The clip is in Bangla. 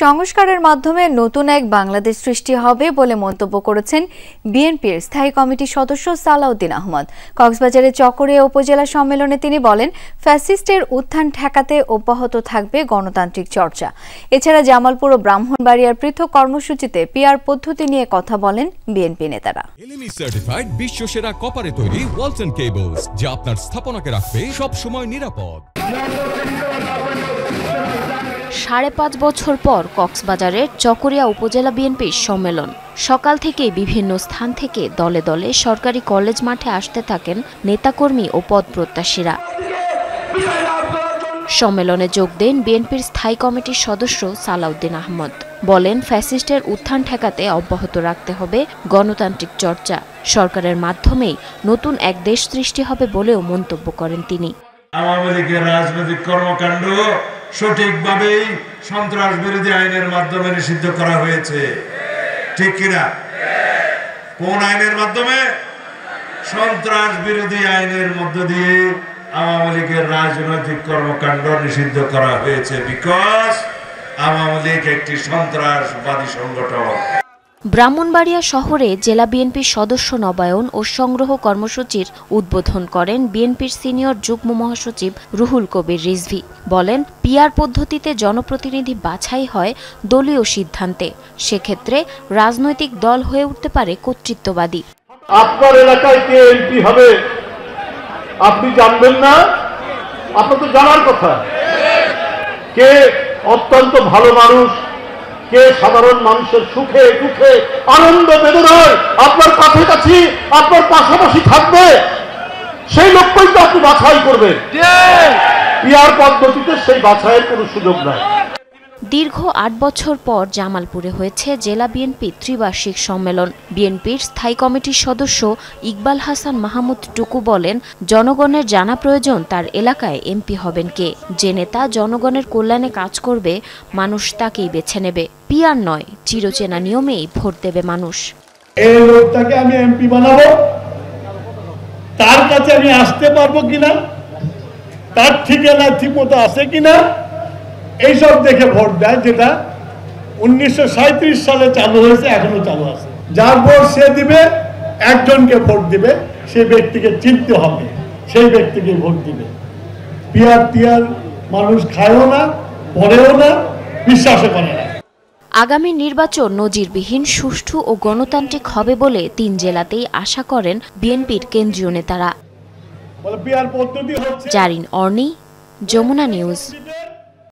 সংস্কারের মাধ্যমে নতুন এক বাংলাদেশ সৃষ্টি হবে বলে মন্তব্য করেছেন বিএনপির স্থায়ী কমিটির সদস্য সালাউদ্দিন আহমদ। কক্সবাজারের চকরিয়া উপজেলা সম্মেলনে তিনি বলেন, ফ্যাসিস্টের উত্থান ঠেকাতে অব্যাহত থাকবে গণতান্ত্রিক চর্চা। এছাড়া জামালপুর ও ব্রাহ্মণবাড়িয়ার পৃথক কর্মসূচিতে পিআর পদ্ধতি নিয়ে কথা বলেন বিএনপি নেতারা। এলএমই সার্টিফাইড বিশ্বসেরা কপারে তৈরি ওয়ালস এন্ড কেবলস, যা আপনার স্থাপনাকে রাখবে সব সময় নিরাপদ। ৫.৫ বছর পর কক্সবাজারের চকরিয়া উপজেলা বিএনপির সম্মেলন। সকাল থেকে বিভিন্ন স্থান থেকে দলে দলে সরকারি কলেজ মাঠে আসতে থাকেন নেতাকর্মী ও পদপ্রত্যাশীরা। সম্মেলনে যোগ দেন বিএনপির স্থায়ী কমিটির সদস্য সালাউদ্দিন আহমদ। বলেন, ফ্যাসিস্টের উত্থান ঠেকাতে অব্যাহত রাখতে হবে গণতান্ত্রিক চর্চা। সরকারের মাধ্যমেই নতুন এক দেশ সৃষ্টি হবে বলেও মন্তব্য করেন তিনি। আওয়ামী লীগের রাজনৈতিক কর্মকাণ্ড সঠিকভাবেই সন্ত্রাস বিরোধী আইনের মাধ্যমে নিষিদ্ধ করা হয়েছে, ঠিক কিনা? কোন আইনের মাধ্যমে? সন্ত্রাস বিরোধী আইনের মধ্য দিয়ে আওয়ামী লীগের রাজনৈতিক কর্মকাণ্ড নিষিদ্ধ করা হয়েছে, বিকজ আওয়ামী লীগ একটি সন্ত্রাসবাদী সংগঠন। ব্রাহ্মণবাড়িয়া শহরে জেলা বিএনপির সদস্য নবায়ন ও সংগ্রহ কর্মসূচির উদ্বোধন করেন বিএনপির সিনিয়র যুগ্ম মহাসচিব রুহুল কবির রিজভী। বলেন, পিআর পদ্ধতিতে জনপ্রতিনিধি বাছাই হয় দলীয় সিদ্ধান্তে। সেক্ষেত্রে রাজনৈতিক দল হয়ে উঠতে পারে কর্তৃত্ববাদী। আপনার এলাকায় কে এমপি হবে আপনি জানবেন না? আপনার তো জানার কথা। কে অত্যন্ত ভালো মানুষ, কে সাধারণ মানুষের সুখে দুঃখে আনন্দ বেদনায় আপনার কাছাকাছি আপনার পাশাপাশি থাকবে, সেই লোকটাই তো আপনি বাছাই করবেন। পিআর পদ্ধতিতে সেই বাছাইয়ের কোনো সুযোগ নাই। দীর্ঘ ৮ বছর পর জামালপুরে হয়েছে জেলা বিএনপি ত্রিবার্ষিক সম্মেলন। বিএনপির স্থায়ী কমিটির সদস্য ইকবাল হাসান মাহমুদ টুকু বলেন, জনগণের জানা প্রয়োজন তার এলাকায় এমপি হবেন কে। যে নেতা জনগণের কল্যাণে কাজ করবে, মানুষ তাকেই বেছে নেবে। পিআর নয়, চিরচেনা নিয়মেই ভোট দেবে মানুষ। এই লোকটাকে আমি এমপি বানাবো, তার কাছে আমি আসতে পারবো কিনা, তার ঠিকানা ঠিকমতো আছে কিনা, এইসব দেখে ভোট দেয়। যেটা 1937 সালে চালু হয়েছে, এখনো চালু আছে। যার ভোট সে দিবে, একজনকে ভোট দিবে, সেই ব্যক্তিকে চিনতে হবে, সেই ব্যক্তিকে ভোট দিবে। পিআর টিআর মানুষ খায়ও না, পড়েও না, বিশ্বাসও করে না। আগামী নির্বাচন নজিরবিহীন, সুষ্ঠু ও গণতান্ত্রিক হবে বলে 3 জেলাতেই আশা করেন বিএনপির কেন্দ্রীয় নেতারা। পিআর পদ্ধতি হচ্ছে জারিন অর্নি, যমুনা নিউজ।